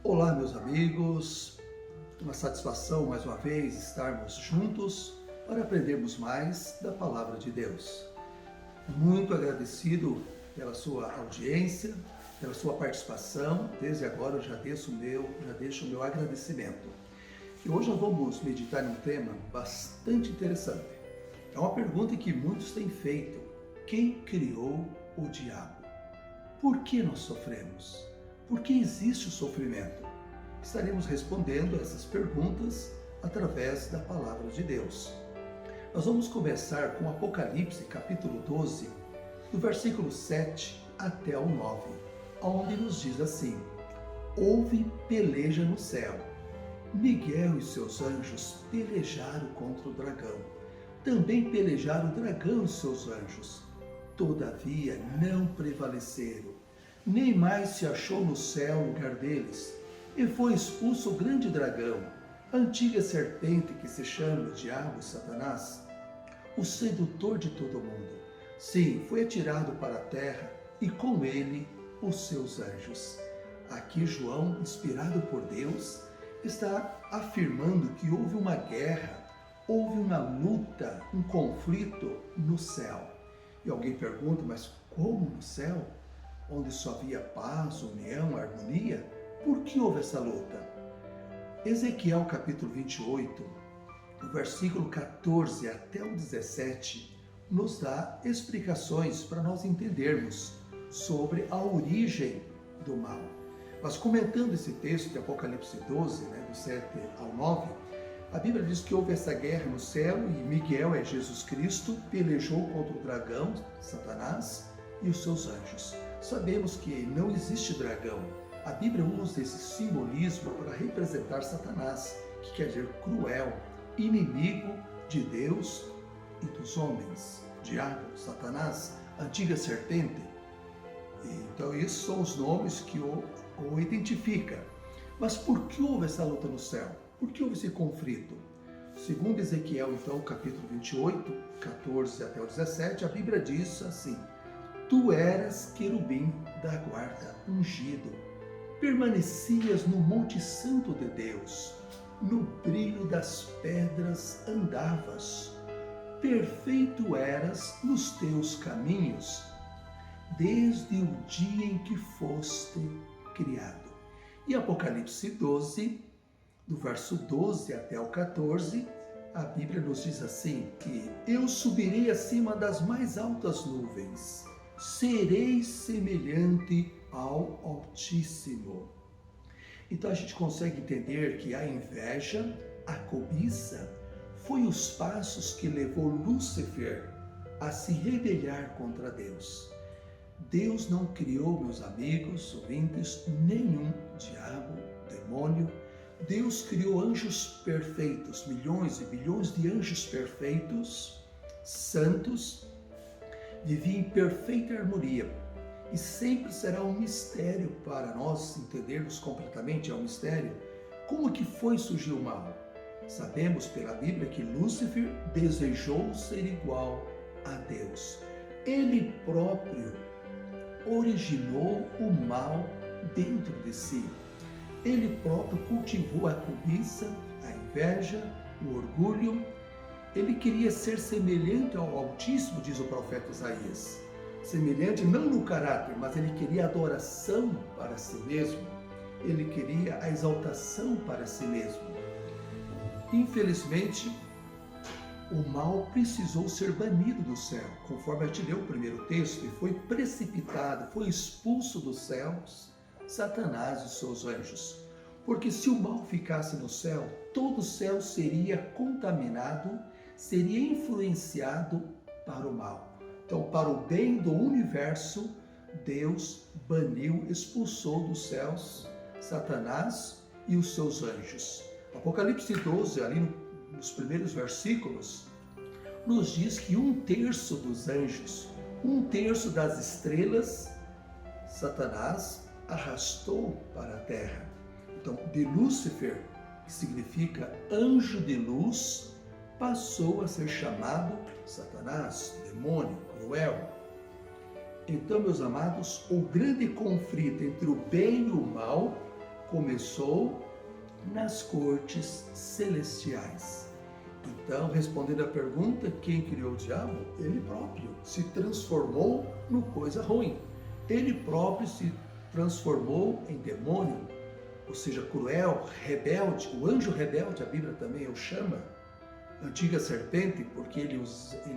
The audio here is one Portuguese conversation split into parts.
Olá, meus amigos, uma satisfação mais uma vez estarmos juntos para aprendermos mais da Palavra de Deus. Muito agradecido pela sua audiência, pela sua participação. Desde agora eu já deixo o meu agradecimento. E hoje nós vamos meditar em um tema bastante interessante. É uma pergunta que muitos têm feito: quem criou o diabo? Por que nós sofremos? Por que existe o sofrimento? Estaremos respondendo essas perguntas através da Palavra de Deus. Nós vamos começar com Apocalipse, capítulo 12, do versículo 7 até o 9, onde nos diz assim: Houve peleja no céu. Miguel e seus anjos pelejaram contra o dragão. Também pelejaram o dragão e seus anjos. Todavia não prevaleceram. Nem mais se achou no céu lugar deles, e foi expulso o grande dragão, a antiga serpente que se chama Diabo e Satanás, o sedutor de todo mundo. Sim, foi atirado para a terra, e com ele os seus anjos. Aqui João, inspirado por Deus, está afirmando que houve uma guerra, houve uma luta, um conflito no céu. E alguém pergunta, mas como no céu? Onde só havia paz, união, harmonia? Por que houve essa luta? Ezequiel capítulo 28, do versículo 14 até o 17, nos dá explicações para nós entendermos sobre a origem do mal. Mas comentando esse texto de Apocalipse 12, do 7 ao 9, a Bíblia diz que houve essa guerra no céu e Miguel, é Jesus Cristo, pelejou contra o dragão, Satanás, e os seus anjos. Sabemos que não existe dragão. A Bíblia usa esse simbolismo para representar Satanás, que quer dizer cruel, inimigo de Deus e dos homens. Diabo, Satanás, antiga serpente. Então esses são os nomes que o identificam. Mas por que houve essa luta no céu? Por que houve esse conflito? Segundo Ezequiel, então, capítulo 28, 14 até o 17, a Bíblia diz assim: Tu eras querubim da guarda, ungido. Permanecias no monte santo de Deus. No brilho das pedras andavas. Perfeito eras nos teus caminhos, desde o dia em que foste criado. E Apocalipse 12, do verso 12 até o 14, a Bíblia nos diz assim, que eu subirei acima das mais altas nuvens, serei semelhante ao Altíssimo. Então a gente consegue entender que a inveja, a cobiça, foi os passos que levou Lúcifer a se rebelar contra Deus. Deus não criou, meus amigos, ouvintes, nenhum diabo, demônio. Deus criou anjos perfeitos, milhões e bilhões de anjos perfeitos, santos, viviam em perfeita harmonia. E sempre será um mistério para nós entendermos completamente, é um mistério, como que foi surgir o mal. Sabemos pela Bíblia que Lúcifer desejou ser igual a Deus. Ele próprio originou o mal dentro de si. Ele próprio cultivou a cobiça, a inveja, o orgulho. Ele queria ser semelhante ao Altíssimo, diz o profeta Isaías. Semelhante não no caráter, mas ele queria adoração para si mesmo. Ele queria a exaltação para si mesmo. Infelizmente, o mal precisou ser banido do céu, conforme a gente leu o primeiro texto, e foi precipitado, foi expulso dos céus Satanás e seus anjos. Porque se o mal ficasse no céu, todo o céu seria contaminado, seria influenciado para o mal. Então, para o bem do universo, Deus baniu, expulsou dos céus Satanás e os seus anjos. Apocalipse 12, ali nos primeiros versículos, nos diz que 1/3 dos anjos, 1/3 das estrelas, Satanás arrastou para a terra. Então, de Lúcifer, que significa anjo de luz, passou a ser chamado Satanás, demônio, cruel. Então, meus amados, o grande conflito entre o bem e o mal começou nas cortes celestiais. Então, respondendo à pergunta, quem criou o diabo? Ele próprio se transformou no coisa ruim. Ele próprio se transformou em demônio, ou seja, cruel, rebelde. O anjo rebelde, a Bíblia também o chama, antiga serpente, porque ele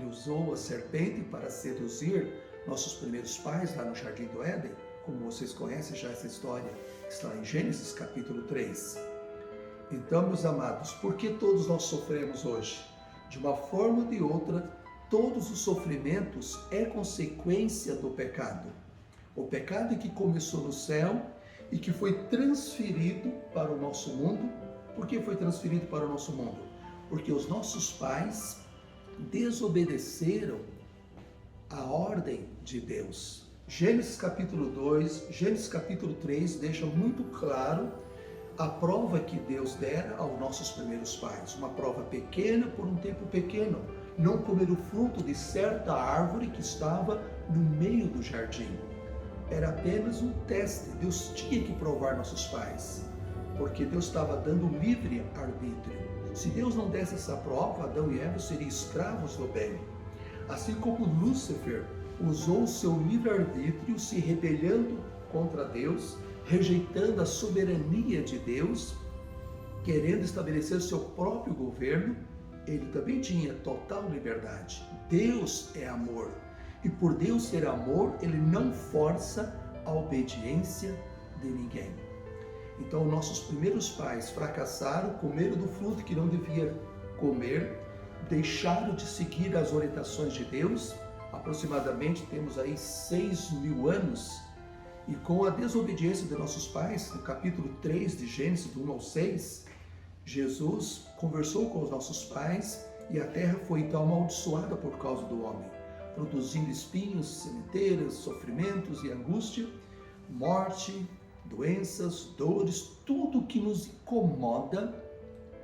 usou a serpente para seduzir nossos primeiros pais lá no Jardim do Éden, como vocês conhecem já essa história, está em Gênesis capítulo 3. Então, meus amados, por que todos nós sofremos hoje? De uma forma ou de outra, todos os sofrimentos é consequência do pecado. O pecado que começou no céu e que foi transferido para o nosso mundo. Por que foi transferido para o nosso mundo? Porque os nossos pais desobedeceram a ordem de Deus. Gênesis capítulo 2, Gênesis capítulo 3 deixam muito claro a prova que Deus dera aos nossos primeiros pais. Uma prova pequena por um tempo pequeno. Não comer o fruto de certa árvore que estava no meio do jardim. Era apenas um teste. Deus tinha que provar nossos pais, porque Deus estava dando livre arbítrio. Se Deus não desse essa prova, Adão e Eva seriam escravos do bem. Assim como Lúcifer usou o seu livre-arbítrio se rebelando contra Deus, rejeitando a soberania de Deus, querendo estabelecer seu próprio governo, ele também tinha total liberdade. Deus é amor. E por Deus ser amor, ele não força a obediência de ninguém. Então, nossos primeiros pais fracassaram, comeram do fruto que não devia comer, deixaram de seguir as orientações de Deus. Aproximadamente temos aí 6.000 anos. E com a desobediência de nossos pais, no capítulo 3 de Gênesis, do 1 ao 6, Jesus conversou com os nossos pais e a terra foi então amaldiçoada por causa do homem, produzindo espinhos, sementeiras, sofrimentos e angústia, morte, doenças, dores, tudo que nos incomoda,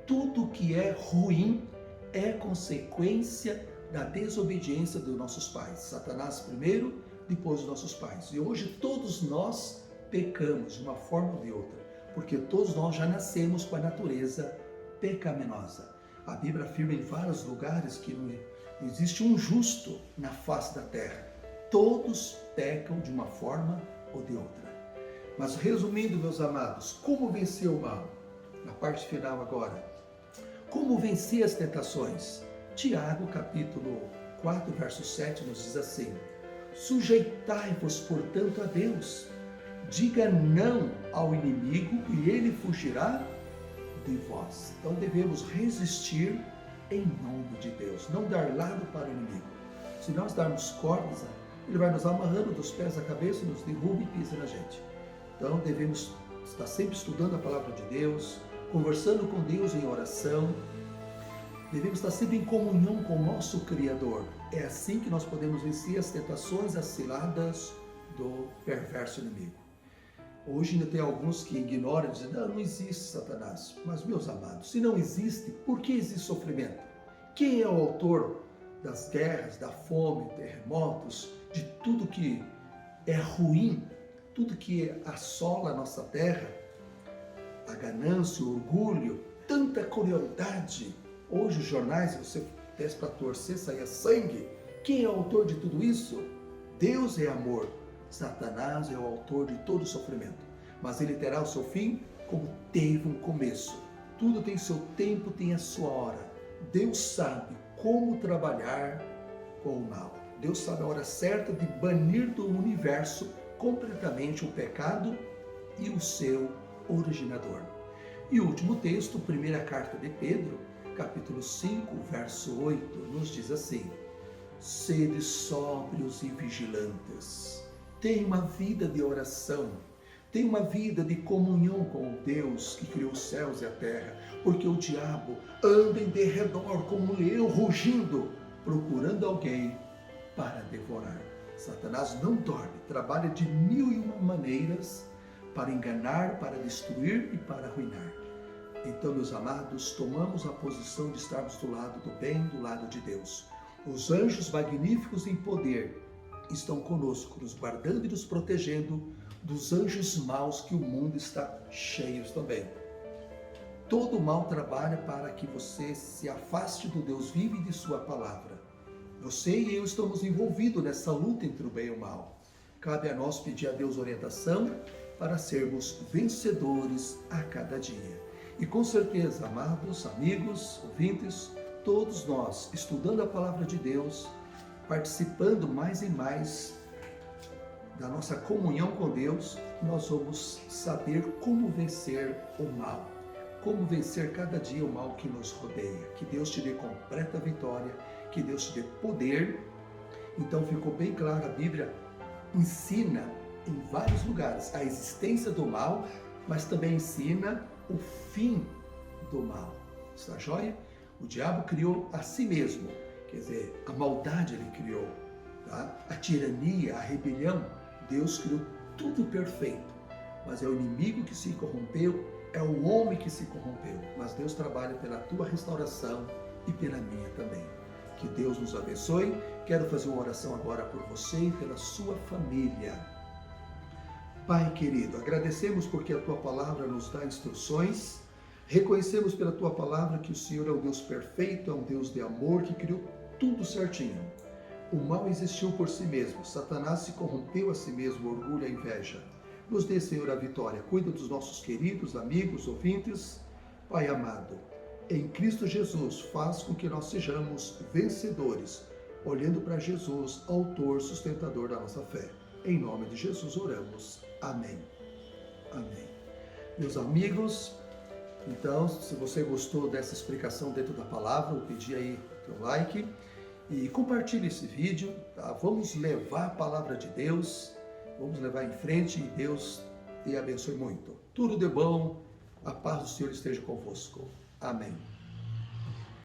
tudo que é ruim é consequência da desobediência dos nossos pais. Satanás primeiro, depois dos nossos pais. E hoje todos nós pecamos de uma forma ou de outra, porque todos nós já nascemos com a natureza pecaminosa. A Bíblia afirma em vários lugares que não existe um justo na face da terra. Todos pecam de uma forma ou de outra. Mas resumindo, meus amados, como vencer o mal? Na parte final agora. Como vencer as tentações? Tiago, capítulo 4, verso 7, nos diz assim: sujeitai-vos, portanto, a Deus. Diga não ao inimigo e ele fugirá de vós. Então devemos resistir em nome de Deus, não dar lado para o inimigo. Se nós darmos cordas, ele vai nos amarrando dos pés à cabeça, nos derruba e pisa na gente. Então devemos estar sempre estudando a palavra de Deus, conversando com Deus em oração. Devemos estar sempre em comunhão com o nosso Criador. É assim que nós podemos vencer as tentações, as ciladas do perverso inimigo. Hoje ainda tem alguns que ignoram, dizem, não existe Satanás. Mas, meus amados, se não existe, por que existe sofrimento? Quem é o autor das guerras, da fome, terremotos, de tudo que é ruim, tudo que assola a nossa terra? A ganância, o orgulho, tanta crueldade. Hoje os jornais, você desce para torcer, saia sangue. Quem é o autor de tudo isso? Deus é amor. Satanás é o autor de todo sofrimento. Mas ele terá o seu fim como teve um começo. Tudo tem seu tempo, tem a sua hora. Deus sabe como trabalhar com o mal. Deus sabe a hora certa de banir do universo completamente o pecado e o seu originador. E o último texto, primeira carta de Pedro, capítulo 5, verso 8, nos diz assim: sede sóbrios e vigilantes. Tenha uma vida de oração, tenha uma vida de comunhão com o Deus que criou os céus e a terra, porque o diabo anda em derredor como um leão rugindo, procurando alguém para devorar. Satanás não dorme, trabalha de 1001 maneiras para enganar, para destruir e para arruinar. Então, meus amados, tomamos a posição de estarmos do lado do bem, do lado de Deus. Os anjos magníficos em poder estão conosco, nos guardando e nos protegendo, dos anjos maus que o mundo está cheio também. Todo mal trabalha para que você se afaste do Deus vivo e de sua palavra. Você e eu estamos envolvidos nessa luta entre o bem e o mal. Cabe a nós pedir a Deus orientação para sermos vencedores a cada dia. E com certeza, amados amigos, ouvintes, todos nós, estudando a palavra de Deus, participando mais e mais da nossa comunhão com Deus, nós vamos saber como vencer o mal. Como vencer cada dia o mal que nos rodeia. Que Deus te dê completa vitória, que Deus te dê poder. Então ficou bem claro, a Bíblia ensina em vários lugares a existência do mal, mas também ensina o fim do mal. Está joia? O diabo criou a si mesmo, quer dizer, a maldade ele criou, tá? A tirania, a rebelião, Deus criou tudo perfeito, mas é o inimigo que se corrompeu, é o homem que se corrompeu, mas Deus trabalha pela tua restauração e pela minha também. Que Deus nos abençoe. Quero fazer uma oração agora por você e pela sua família. Pai querido, agradecemos porque a tua palavra nos dá instruções. Reconhecemos pela tua palavra que o Senhor é um Deus perfeito, é um Deus de amor que criou tudo certinho. O mal existiu por si mesmo, Satanás se corrompeu a si mesmo, o orgulho e a inveja. Nos dê, Senhor, a vitória. Cuida dos nossos queridos, amigos, ouvintes. Pai amado, em Cristo Jesus, faz com que nós sejamos vencedores, olhando para Jesus, autor, sustentador da nossa fé. Em nome de Jesus oramos. Amém. Amém. Meus amigos, então, se você gostou dessa explicação dentro da palavra, eu pedi aí teu like e compartilhe esse vídeo, tá? Vamos levar a palavra de Deus, vamos levar em frente e Deus te abençoe muito. Tudo de bom, a paz do Senhor esteja convosco. Amém.